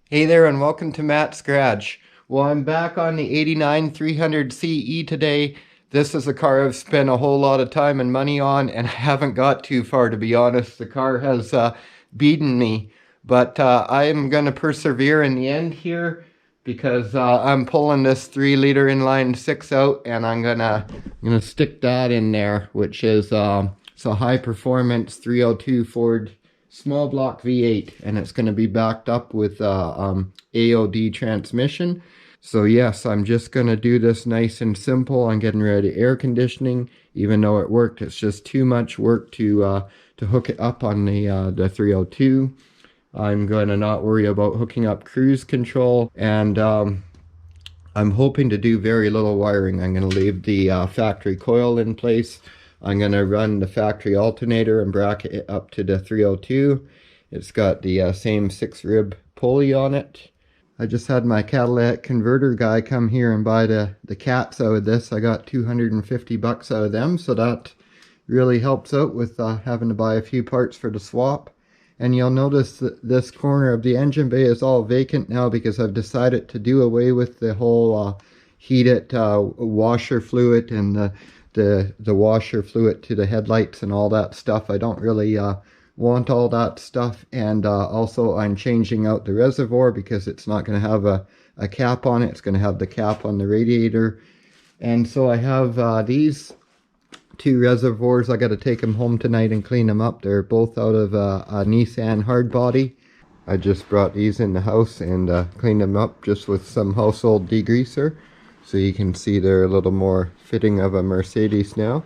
Hey there and welcome to Matt's Garage. Well, I'm back on the 89 300 CE today. This is a car I've spent a whole lot of time and money on and I haven't got too far, to be honest. The car has beaten me, but I am going to persevere in the end here because I'm pulling this 3-liter inline 6 out and I'm gonna stick that in there, which is it's a high performance 302 Ford small block V8, and it's going to be backed up with AOD transmission. So yes, I'm just going to do this nice and simple. I'm getting rid of air conditioning. Even though it worked, it's just too much work to hook it up on the 302. I'm going to not worry about hooking up cruise control, and I'm hoping to do very little wiring. I'm going to leave the factory coil in place. I'm going to run the factory alternator and bracket it up to the 302. It's got the same 6-rib pulley on it. I just had my catalytic converter guy come here and buy the cats out of this. I got 250 bucks out of them, so that really helps out with having to buy a few parts for the swap. And you'll notice that this corner of the engine bay is all vacant now because I've decided to do away with the whole heated washer fluid and the washer fluid to the headlights and all that stuff. I don't really want all that stuff. And also I'm changing out the reservoir because it's not going to have a cap on it. It's going to have the cap on the radiator. And so I have these 2 reservoirs. I got to take them home tonight and clean them up. They're both out of a Nissan hardbody. I just brought these in the house and cleaned them up just with some household degreaser. So you can see they're a little more fitting of a Mercedes now.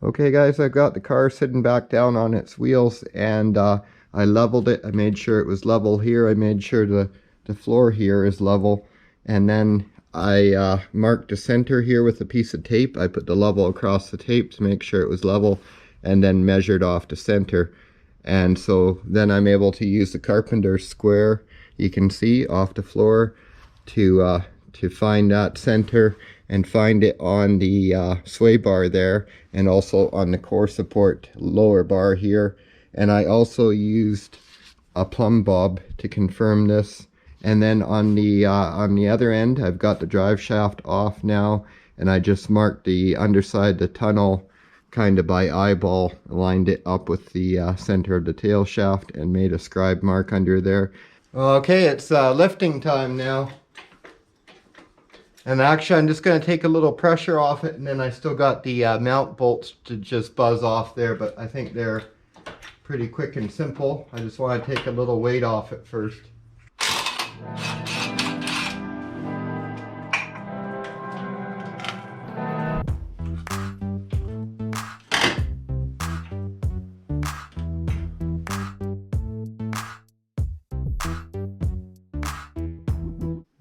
Okay guys, I've got the car sitting back down on its wheels, and I leveled it. I made sure it was level here. I made sure the floor here is level. And then I marked the center here with a piece of tape. I put the level across the tape to make sure it was level, and then measured off the center. And so then I'm able to use the carpenter's square, you can see, off the floor to find that center and find it on the sway bar there, and also on the core support lower bar here. And I also used a plumb bob to confirm this. And then on the other end, I've got the drive shaft off now, and I just marked the underside the tunnel kind of by eyeball, lined it up with the center of the tail shaft, and made a scribe mark under there. Okay, it's lifting time now. And actually, I'm just going to take a little pressure off it, and then I still got the mount bolts to just buzz off there, but I think they're pretty quick and simple. I just want to take a little weight off it first.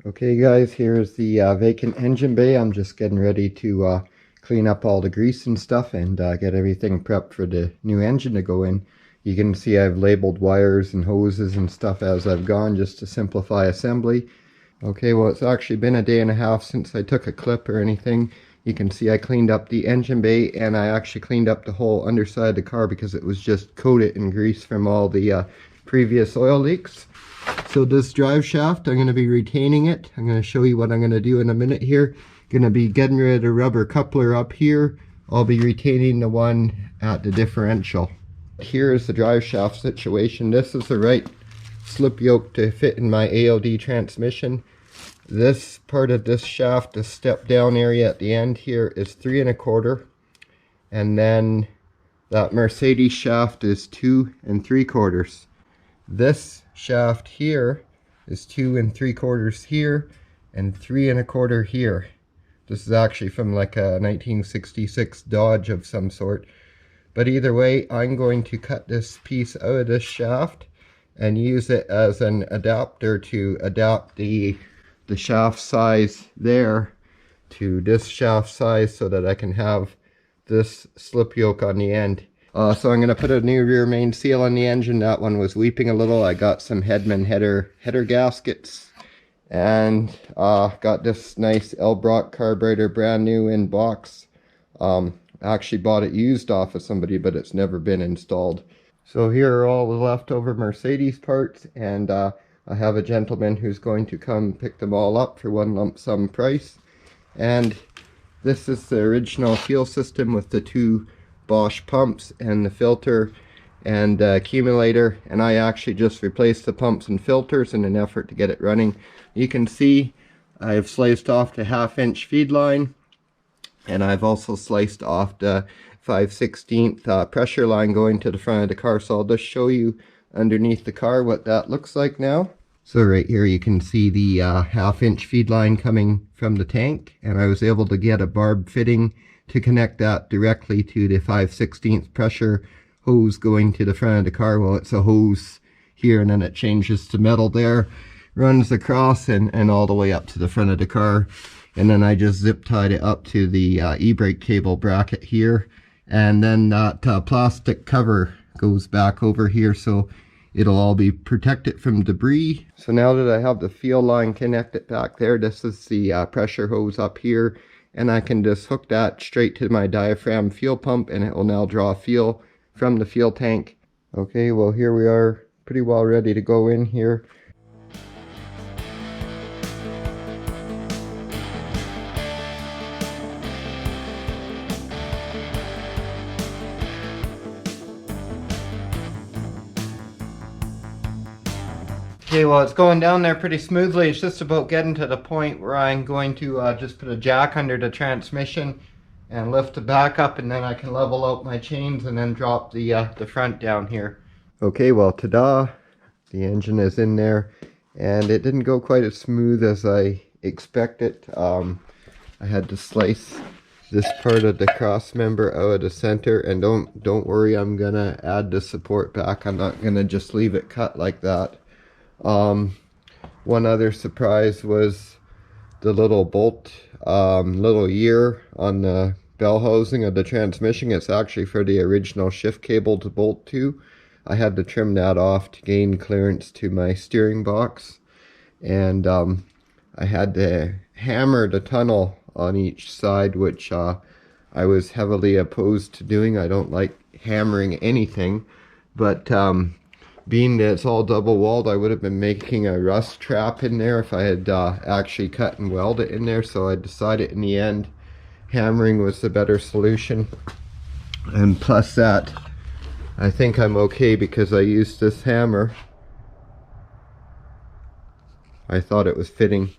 Okay guys, here's the vacant engine bay. I'm just getting ready to clean up all the grease and stuff and get everything prepped for the new engine to go in. You can see I've labeled wires and hoses and stuff as I've gone, just to simplify assembly. Okay, well, it's actually been a day and a half since I took a clip or anything. You can see I cleaned up the engine bay, and I actually cleaned up the whole underside of the car because it was just coated in grease from all the previous oil leaks. So this drive shaft, I'm going to be retaining it. I'm going to show you what I'm going to do in a minute here. Going to be getting rid of the rubber coupler up here. I'll be retaining the one at the differential. Here is the drive shaft situation. This is the right slip yoke to fit in my AOD transmission. This part of this shaft, the step down area at the end here, is 3 1/4, and then that Mercedes shaft is 2 3/4. This shaft here is 2 3/4 here and 3 1/4 here. This is actually from like a 1966 Dodge of some sort. But either way, I'm going to cut this piece out of this shaft and use it as an adapter to adapt the shaft size there to this shaft size, so that I can have this slip yoke on the end. So I'm going to put a new rear main seal on the engine. That one was weeping a little. I got some Hedman header gaskets, and got this nice Elbrock carburetor, brand new in box. I actually bought it used off of somebody, but it's never been installed. So here are all the leftover Mercedes parts, and I have a gentleman who's going to come pick them all up for one lump sum price. And this is the original fuel system with the two Bosch pumps and the filter and accumulator, and I actually just replaced the pumps and filters in an effort to get it running. You can see I've sliced off the 1/2 inch feed line, and I've also sliced off the 5/16 pressure line going to the front of the car. So I'll just show you underneath the car what that looks like now. So right here you can see the 1/2 inch feed line coming from the tank, and I was able to get a barb fitting to connect that directly to the 5/16 pressure hose going to the front of the car. Well, it's a hose here, and then it changes to metal there, runs across and all the way up to the front of the car. And then I just zip tied it up to the e-brake cable bracket here, and then that plastic cover goes back over here, so it'll all be protected from debris. So now that I have the fuel line connected back there, this is the pressure hose up here, and I can just hook that straight to my diaphragm fuel pump, and it will now draw fuel from the fuel tank. Okay, well here we are, pretty well ready to go in here. Okay, well it's going down there pretty smoothly. It's just about getting to the point where I'm going to just put a jack under the transmission and lift the back up, and then I can level out my chains and then drop the front down here. Okay, well ta-da! The engine is in there, and it didn't go quite as smooth as I expected. I had to slice this part of the cross member out of the center, and don't worry, I'm gonna add the support back. I'm not gonna just leave it cut like that. One other surprise was the little bolt, little ear on the bell housing of the transmission. It's actually for the original shift cable to bolt to. I had to trim that off to gain clearance to my steering box, and I had to hammer the tunnel on each side, which I was heavily opposed to doing. I don't like hammering anything, but being that it's all double walled, I would have been making a rust trap in there if I had actually cut and welded it in there. So I decided in the end hammering was the better solution. And plus that, I think I'm okay because I used this hammer. I thought it was fitting,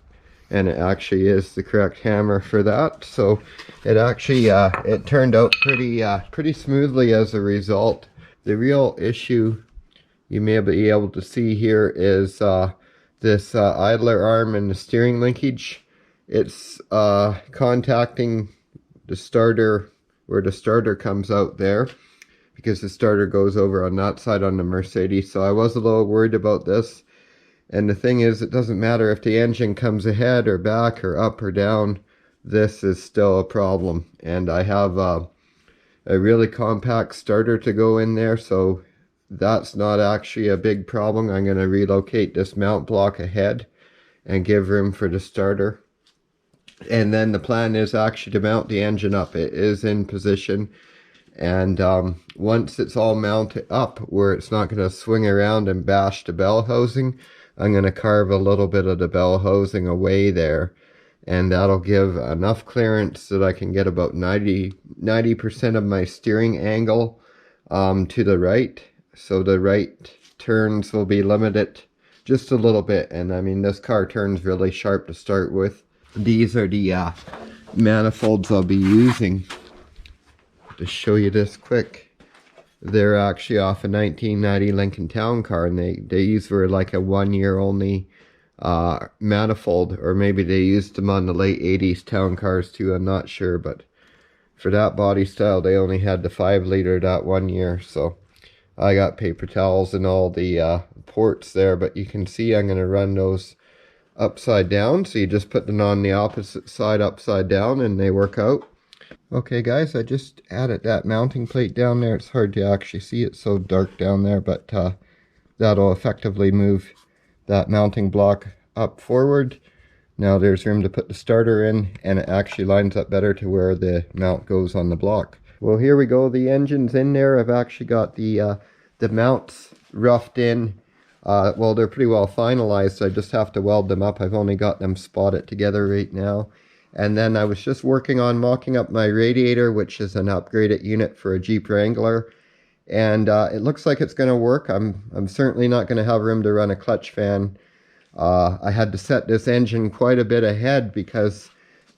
and it actually is the correct hammer for that. So it actually it turned out pretty smoothly as a result. The real issue you may be able to see here is this idler arm and the steering linkage. It's contacting the starter where the starter comes out there, because the starter goes over on that side on the Mercedes. So I was a little worried about this. And the thing is, it doesn't matter if the engine comes ahead or back or up or down, this is still a problem. And I have a really compact starter to go in there, so that's not actually a big problem. I'm going to relocate this mount block ahead and give room for the starter. And then the plan is actually to mount the engine up. It is in position, and once it's all mounted up where it's not going to swing around and bash the bell housing, I'm going to carve a little bit of the bell housing away there, and that'll give enough clearance that I can get about 90% of my steering angle to the right. So the right turns will be limited just a little bit. And I mean, this car turns really sharp to start with. These are the manifolds I'll be using. To show you this quick, they're actually off a 1990 Lincoln Town Car, and these were like a 1 year only manifold, or maybe they used them on the late 80s Town Cars too, I'm not sure. But for that body style, they only had the 5 liter that 1 year. So I got paper towels and all the ports there, but you can see I'm going to run those upside down. So you just put them on the opposite side upside down and they work out. Okay guys, I just added that mounting plate down there. It's hard to actually see, it's so dark down there, but that'll effectively move that mounting block up forward. Now there's room to put the starter in, and it actually lines up better to where the mount goes on the block. Well, here we go. The engine's in there. I've actually got the mounts roughed in Well, they're pretty well finalized, so I just have to weld them up. I've only got them spotted together right now. And then I was just working on mocking up my radiator, which is an upgraded unit for a Jeep Wrangler. And it looks like it's going to work. I'm certainly not going to have room to run a clutch fan. I had to set this engine quite a bit ahead because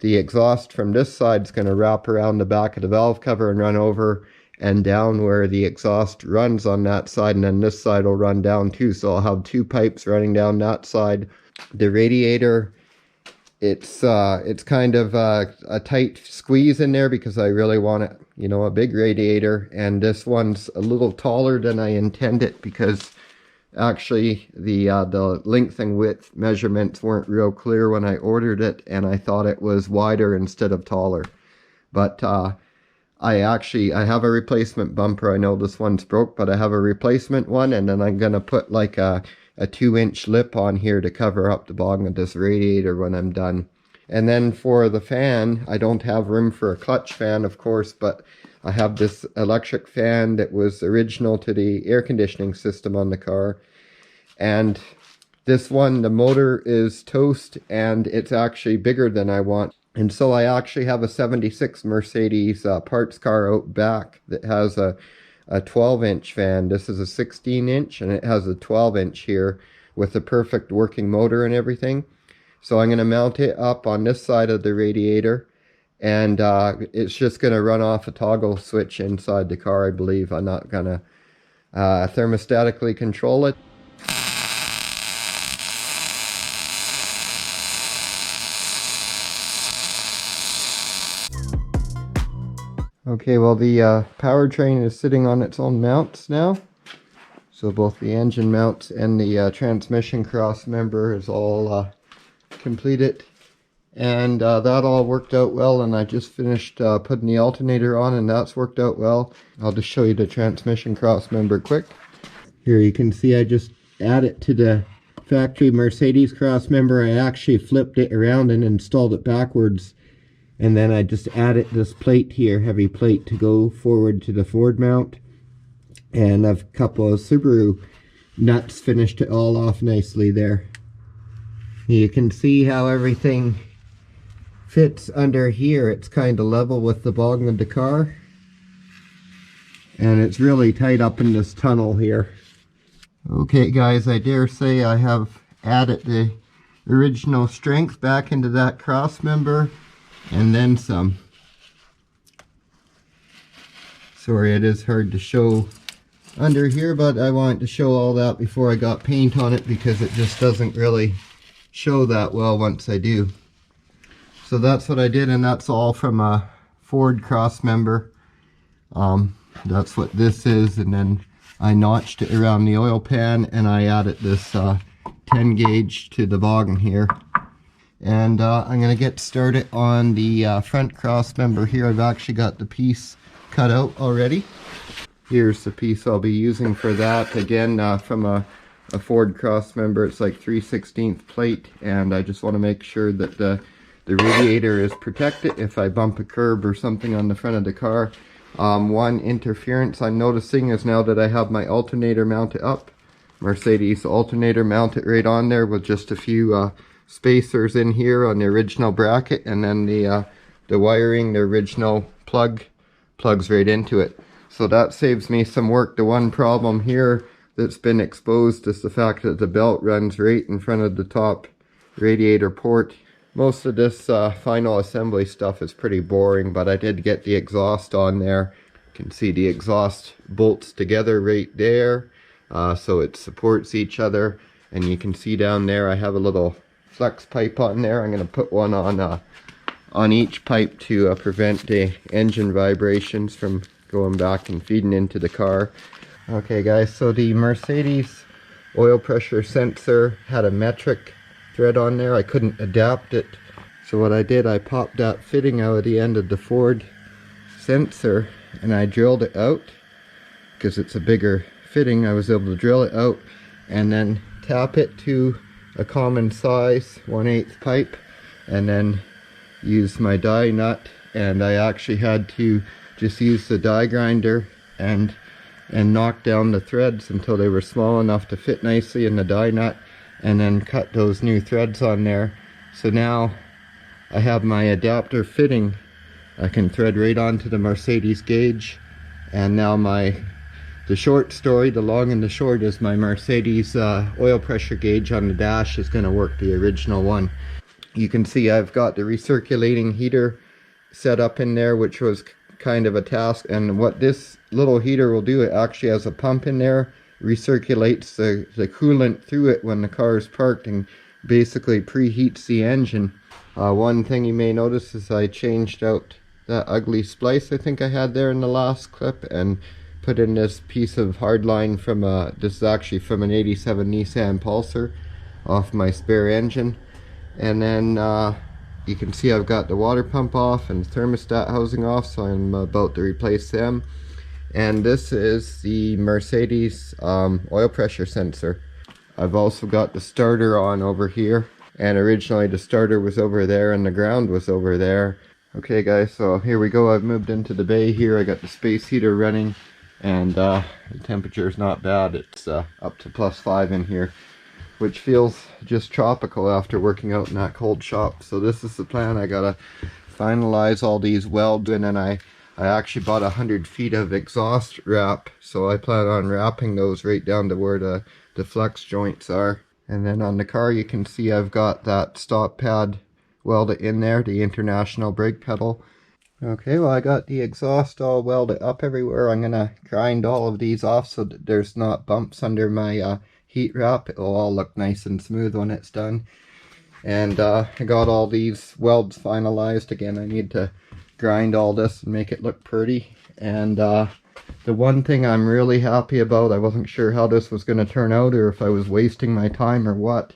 the exhaust from this side is going to wrap around the back of the valve cover and run over and down where the exhaust runs on that side, and then this side will run down too. So I'll have two pipes running down that side. The radiator, it's kind of a tight squeeze in there because I really want it, you know, a big radiator, and this one's a little taller than I intended because actually the length and width measurements weren't real clear when I ordered it, and I thought it was wider instead of taller. But I have a replacement bumper. I know this one's broke, but I have a replacement one, and then I'm gonna put like a 2-inch lip on here to cover up the bottom of this radiator when I'm done. And then for the fan, I don't have room for a clutch fan, of course, but I have this electric fan that was original to the air conditioning system on the car. And this one, the motor is toast, and it's actually bigger than I want. And so I actually have a 76 Mercedes parts car out back that has a 12-inch fan. This is a 16-inch, and it has a 12-inch here with a perfect working motor and everything. So I'm going to mount it up on this side of the radiator, and it's just going to run off a toggle switch inside the car, I believe. I'm not going to thermostatically control it. Okay, well, the powertrain is sitting on its own mounts now. So both the engine mounts and the transmission cross member is all completed. And that all worked out well, and I just finished putting the alternator on, and that's worked out well. I'll just show you the transmission cross member quick. Here you can see I just added to the factory Mercedes cross member. I actually flipped it around and installed it backwards. And then I just added this plate here, heavy plate, to go forward to the Ford mount. And I've a couple of Subaru nuts finished it all off nicely there. You can see how everything fits under here. It's kind of level with the bottom of the car. And it's really tight up in this tunnel here. Okay guys, I dare say I have added the original strength back into that cross member. And then some. Sorry, it is hard to show under here, but I wanted to show all that before I got paint on it because it just doesn't really show that well once I do. So that's what I did, and that's all from a Ford cross member. That's what this is, and then I notched it around the oil pan, and I added this 10 gauge to the bottom here. And I'm going to get started on the front cross member here. I've actually got the piece cut out already. Here's the piece I'll be using for that. Again, from a Ford cross member, it's like 3/16 plate, and I just want to make sure that the radiator is protected if I bump a curb or something on the front of the car. One interference I'm noticing is now that I have my alternator mounted up, Mercedes alternator mounted right on there with just a few spacers in here on the original bracket, and then the wiring, the original plugs right into it. So that saves me some work. The one problem here that's been exposed is the fact that the belt runs right in front of the top radiator port. Most of this final assembly stuff is pretty boring, but I did get the exhaust on there. You can see the exhaust bolts together right there, so it supports each other. And you can see down there I have a little flex pipe on there. I'm going to put one on each pipe to prevent the engine vibrations from going back and feeding into the car. Okay guys, so the Mercedes oil pressure sensor had a metric thread on there. I couldn't adapt it, so what I did, I popped that fitting out of the end of the Ford sensor and I drilled it out. Because it's a bigger fitting, I was able to drill it out and then tap it to a common size 1/8 pipe, and then use my die nut. And I actually had to just use the die grinder and and knocked down the threads until they were small enough to fit nicely in the die nut, and then cut those new threads on there. So now I have my adapter fitting. I can thread right onto the Mercedes gauge, and now the short story, the long and the short, is my Mercedes oil pressure gauge on the dash is going to work the original one. You can see I've got the recirculating heater set up in there, which was kind of a task. And what this little heater will do, it actually has a pump in there, recirculates the coolant through it when the car is parked, and basically preheats the engine. One thing you may notice is I changed out that ugly splice I think I had there in the last clip, and put in this piece of hardline from this is actually from an 87 Nissan Pulsar off my spare engine. And then you can see I've got the water pump off and thermostat housing off, so I'm about to replace them. And this is the Mercedes oil pressure sensor. I've also got the starter on over here, and originally the starter was over there and the ground was over there. Okay guys, so here we go. I've moved into the bay here. I got the space heater running, and the temperature is not bad. It's up to +5 in here, which feels just tropical after working out in that cold shop. So this is the plan. I gotta finalize all these welds, and then I actually bought 100 feet of exhaust wrap, so I plan on wrapping those right down to where the flex joints are. And then on the car you can see I've got that stop pad welded in there, the international brake pedal. Okay, well I got the exhaust all welded up everywhere. I'm gonna grind all of these off so that there's not bumps under my heat wrap. It'll all look nice and smooth when it's done. And I got all these welds finalized. Again, I need to grind all this and make it look pretty. And the one thing I'm really happy about, I wasn't sure how this was going to turn out or if I was wasting my time or what,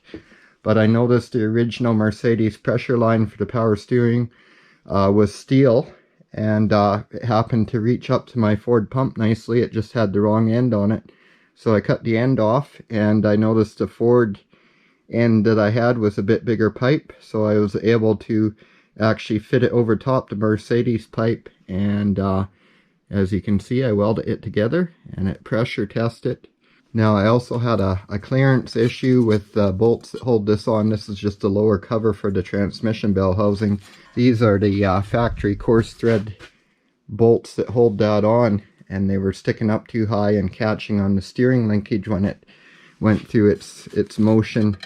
but I noticed the original Mercedes pressure line for the power steering was steel, and it happened to reach up to my Ford pump nicely. It just had the wrong end on it. So I cut the end off, and I noticed the Ford end that I had was a bit bigger pipe, so I was able to actually fit it over top the Mercedes pipe. And as you can see, I welded it together and it pressure tested. Now I also had a clearance issue with the bolts that hold this on. This is just the lower cover for the transmission bell housing. These are the factory coarse thread bolts that hold that on, and they were sticking up too high and catching on the steering linkage when it went through its motion.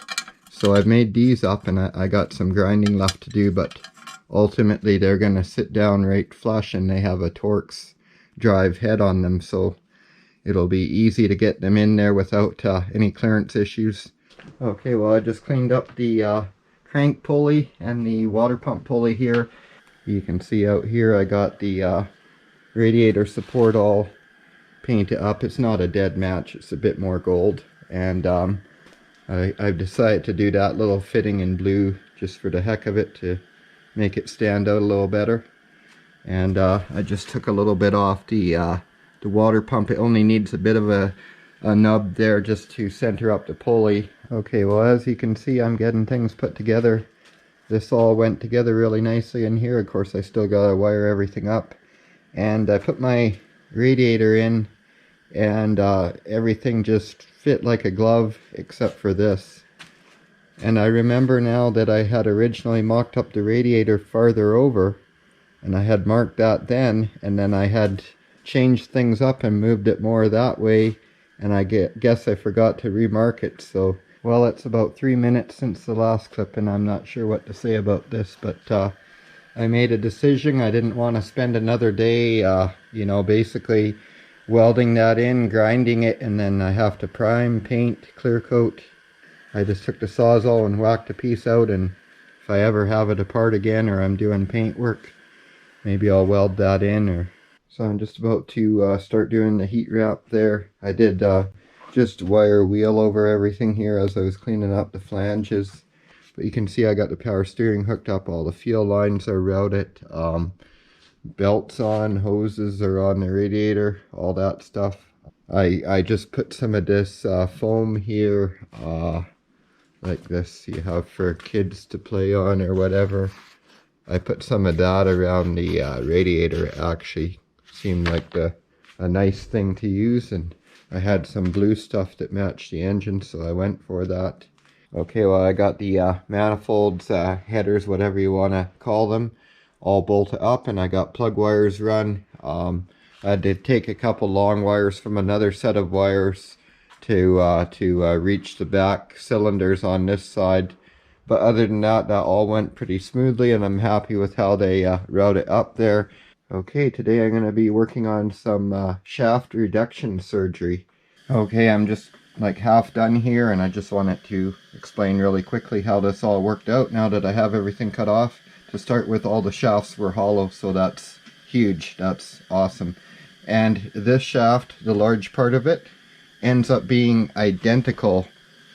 So I've made these up, and I got some grinding left to do, but ultimately they're going to sit down right flush, and they have a Torx drive head on them, so it'll be easy to get them in there without any clearance issues. Okay, well I just cleaned up the crank pulley and the water pump pulley here. You can see out here I got the radiator support all painted up. It's not a dead match, it's a bit more gold, and I've decided to do that little fitting in blue just for the heck of it, to make it stand out a little better. And I just took a little bit off the water pump. It only needs a bit of a nub there just to center up the pulley. Okay, well as you can see, I'm getting things put together. This all went together really nicely in here. Of course I still gotta wire everything up. And I put my radiator in, and everything just fit like a glove except for this. And I remember now that I had originally mocked up the radiator farther over, and I had marked that then, and then I had changed things up and moved it more that way, and I guess I forgot to remark it. So, well, it's about 3 minutes since the last clip, and I'm not sure what to say about this, but I made a decision. I didn't want to spend another day, you know, basically welding that in, grinding it, and then I have to prime, paint, clear coat. I just took the Sawzall and whacked a piece out, and if I ever have it apart again or I'm doing paint work, maybe I'll weld that in. Or so I'm just about to start doing the heat wrap there. I did just wire wheel over everything here as I was cleaning up the flanges. But you can see I got the power steering hooked up, all the fuel lines are routed, belts on, hoses are on the radiator, all that stuff. I just put some of this foam here, like this you have for kids to play on or whatever. I put some of that around the radiator. It actually seemed like the a nice thing to use, and I had some blue stuff that matched the engine, so I went for that. Okay, well, I got the manifolds, headers, whatever you want to call them, all bolted up, and I got plug wires run. I had to take a couple long wires from another set of wires to reach the back cylinders on this side. But other than that, that all went pretty smoothly, and I'm happy with how they routed up there. Okay, today I'm going to be working on some shaft reduction surgery. Okay, I'm just like half done here, and I just wanted to explain really quickly how this all worked out now that I have everything cut off. To start with, all the shafts were hollow, so that's huge. That's awesome. And this shaft, the large part of it, ends up being identical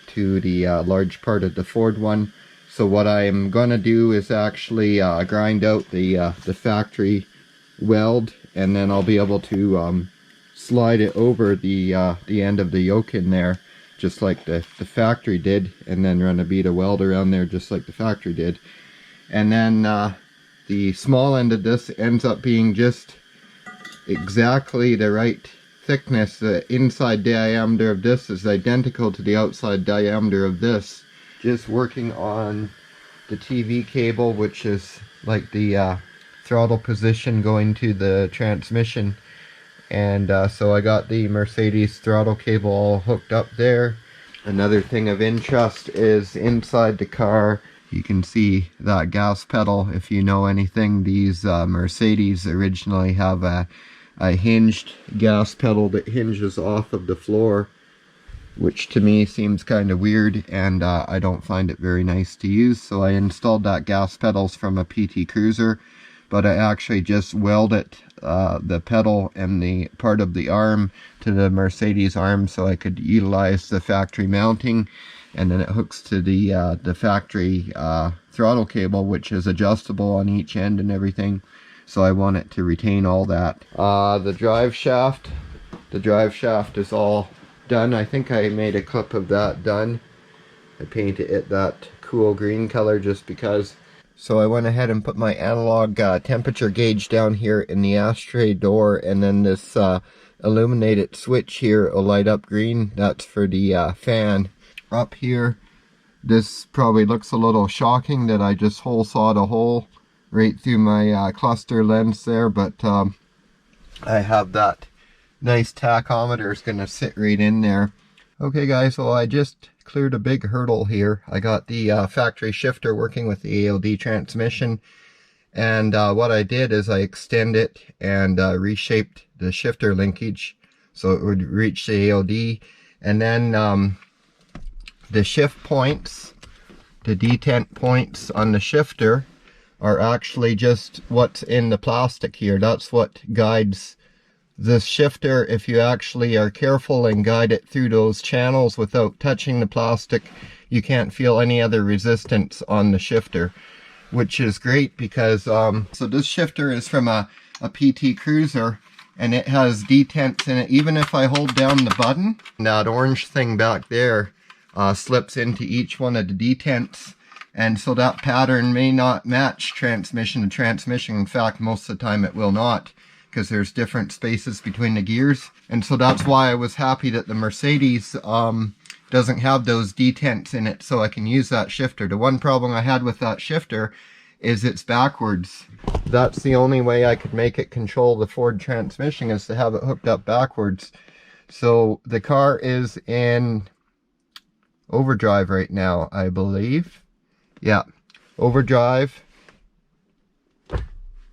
to the large part of the Ford one. So what I'm going to do is actually grind out the factory weld, and then I'll be able to slide it over the end of the yoke in there, just like the factory did, and then run a bead of weld around there just like the factory did. And then the small end of this ends up being just exactly the right thickness. The inside diameter of this is identical to the outside diameter of this. Just working on the TV cable, which is like the throttle position going to the transmission. And so I got the Mercedes throttle cable all hooked up there. Another thing of interest is inside the car, you can see that gas pedal. If you know anything, these Mercedes originally have a hinged gas pedal that hinges off of the floor, which to me seems kind of weird, and I don't find it very nice to use. So I installed that gas pedals from a PT Cruiser, but I actually just welded the pedal and the part of the arm to the Mercedes arm so I could utilize the factory mounting, and then it hooks to the factory throttle cable, which is adjustable on each end and everything. So I want it to retain all that. The drive shaft is all done. I think I made a clip of that done. I painted it that cool green color just because. So I went ahead and put my analog temperature gauge down here in the ashtray door, and then this illuminated switch here will light up green. That's for the fan. Up here, this probably looks a little shocking that I just hole sawed a hole right through my cluster lens there, but I have that nice tachometer is going to sit right in there. Okay guys, well, I just cleared a big hurdle here. I got the factory shifter working with the ALD transmission, and what I did is I extended it and reshaped the shifter linkage so it would reach the ALD, and then the shift points, the detent points on the shifter are actually just what's in the plastic here. That's what guides this shifter. If you actually are careful and guide it through those channels without touching the plastic, you can't feel any other resistance on the shifter, which is great because so this shifter is from a PT Cruiser, and it has detents in it. Even if I hold down the button, that orange thing back there slips into each one of the detents, and so that pattern may not match transmission to transmission. In fact, most of the time it will not, because there's different spaces between the gears. And so that's why I was happy that the Mercedes doesn't have those detents in it, so I can use that shifter. The one problem I had with that shifter is it's backwards. That's the only way I could make it control the Ford transmission, is to have it hooked up backwards. So the car is in overdrive right now, I believe. Yeah, overdrive.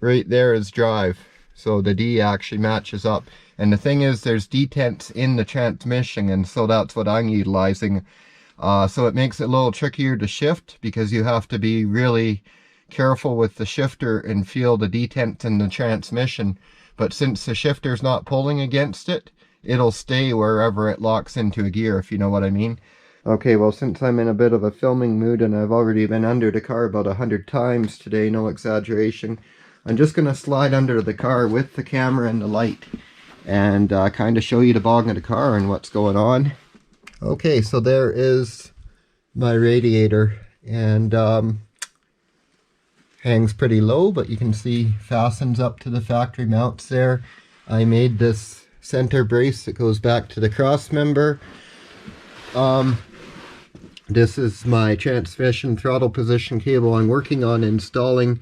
Right there is drive. So the D actually matches up. And the thing is, there's detents in the transmission, and so that's what I'm utilizing. So it makes it a little trickier to shift, because you have to be really careful with the shifter and feel the detents in the transmission. But since the shifter's not pulling against it, it'll stay wherever it locks into a gear, if you know what I mean. Okay, well, since I'm in a bit of a filming mood and I've already been under the car about 100 times today, no exaggeration, I'm just going to slide under the car with the camera and the light and kind of show you the bottom of the car and what's going on. Okay, so there is my radiator, and hangs pretty low, but you can see fastens up to the factory mounts there. I made this center brace that goes back to the cross member. This is my transmission throttle position cable I'm working on installing,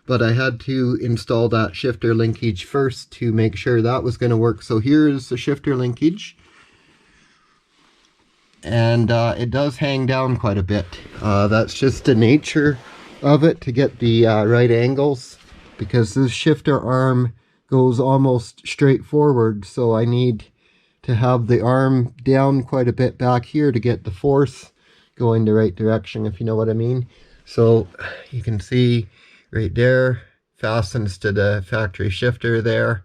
but I had to install that shifter linkage first to make sure that was going to work. So here's the shifter linkage, and it does hang down quite a bit. That's just the nature of it, to get the right angles, because this shifter arm goes almost straight forward, so I need to have the arm down quite a bit back here to get the force going the right direction, if you know what I mean. So you can see right there, fastens to the factory shifter there.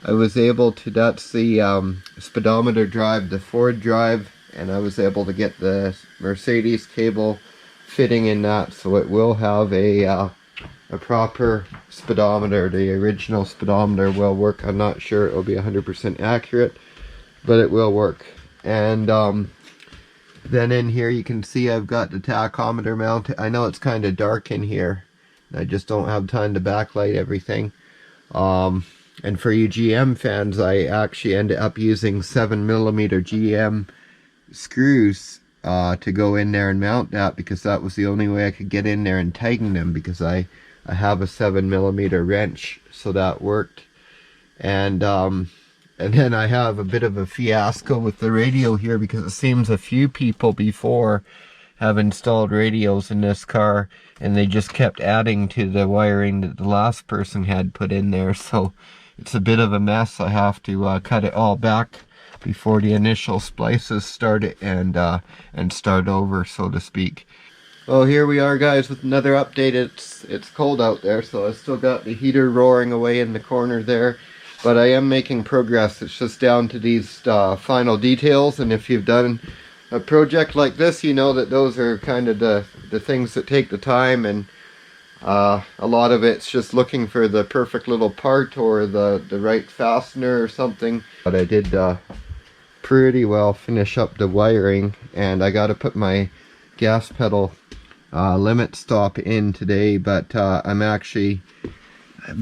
I was able to, that's the speedometer drive, the Ford drive, and I was able to get the Mercedes cable fitting in that, so it will have a proper speedometer. The original speedometer will work. I'm not sure it will be 100% accurate, but it will work. And then in here you can see I've got the tachometer mounted. I know it's kind of dark in here. I just don't have time to backlight everything. And for you GM fans, I actually ended up using 7mm GM screws to go in there and mount that, because that was the only way I could get in there and tighten them, because I have a 7mm wrench, so that worked. And then I have a bit of a fiasco with the radio here, because it seems a few people before have installed radios in this car, and they just kept adding to the wiring that the last person had put in there, so it's a bit of a mess. I have to cut it all back before the initial splices start it, and start over, so to speak. Well, here we are, guys, with another update. It's cold out there, so I still got the heater roaring away in the corner there, but I am making progress. It's just down to these final details, and if you've done a project like this, you know that those are kind of the things that take the time, and a lot of it's just looking for the perfect little part or the right fastener or something. But I did pretty well finish up the wiring, and I got to put my gas pedal limit stop in today, but I've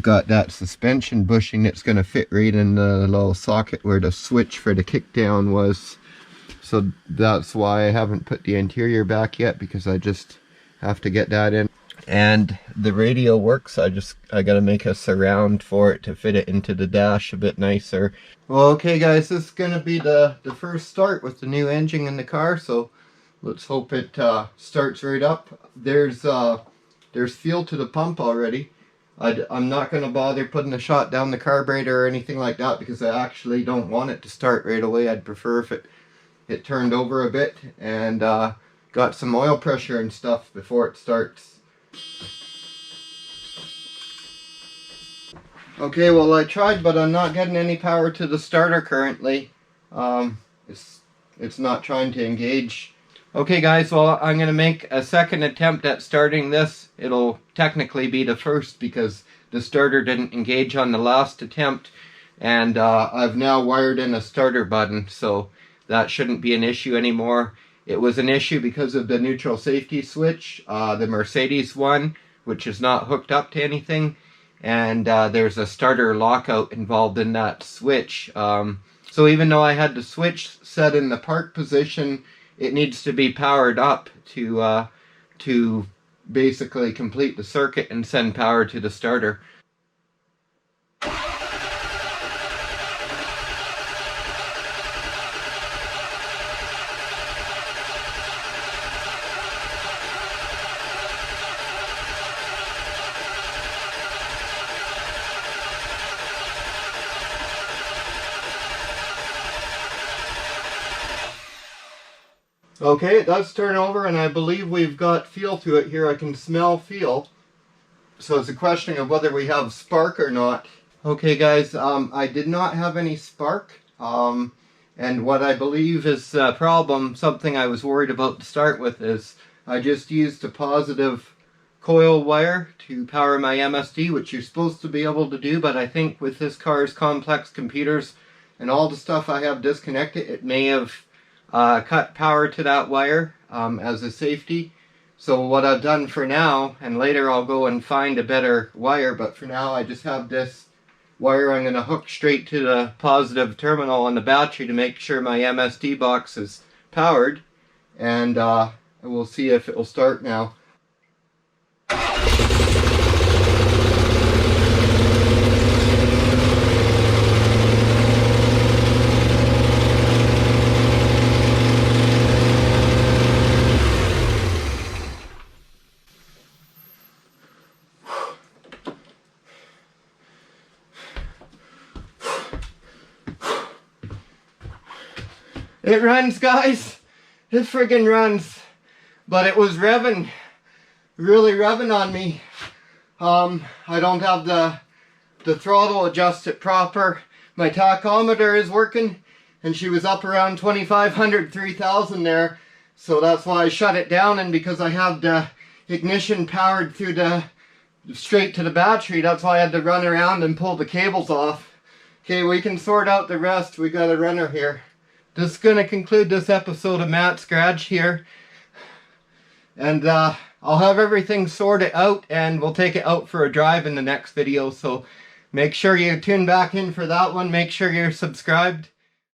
got that suspension bushing that's going to fit right in the little socket where the switch for the kickdown was. So that's why I haven't put the interior back yet, because I just have to get that in. And the radio works. I got to make a surround for it to fit it into the dash a bit nicer. Well, okay, guys, this is going to be the first start with the new engine in the car, so let's hope it starts right up. There's fuel to the pump already. I'm not going to bother putting a shot down the carburetor or anything like that, because I actually don't want it to start right away. I'd prefer if it turned over a bit and got some oil pressure and stuff before it starts. Okay, well, I tried, but I'm not getting any power to the starter currently. It's not trying to engage. Okay, guys, well, I'm going to make a second attempt at starting this. It'll technically be the first, because the starter didn't engage on the last attempt, and I've now wired in a starter button, so that shouldn't be an issue anymore. It was an issue because of the neutral safety switch, the Mercedes one, which is not hooked up to anything, and there's a starter lockout involved in that switch. So even though I had the switch set in the park position, it needs to be powered up to basically complete the circuit and send power to the starter. Okay, it does turn over, and I believe we've got feel to it here. I can smell feel. So it's a question of whether we have spark or not. Okay, guys, I did not have any spark. And what I believe is a problem, something I was worried about to start with, is I just used a positive coil wire to power my MSD, which you're supposed to be able to do, but I think with this car's complex computers and all the stuff I have disconnected, it may have cut power to that wire as a safety. So what I've done for now, and later I'll go and find a better wire, but for now I just have this wire I'm going to hook straight to the positive terminal on the battery to make sure my MSD box is powered, and we'll see if it will start now. It runs, guys. It friggin' runs. But it was revving, really revving on me. I don't have the throttle adjusted proper. My tachometer is working, and she was up around 2,500, 3,000 there. So that's why I shut it down, and because I have the ignition powered through straight to the battery, that's why I had to run around and pull the cables off. Okay, we can sort out the rest. We got a runner here. This is going to conclude this episode of Matt's Garage here. And I'll have everything sorted out, and we'll take it out for a drive in the next video. So make sure you tune back in for that one. Make sure you're subscribed.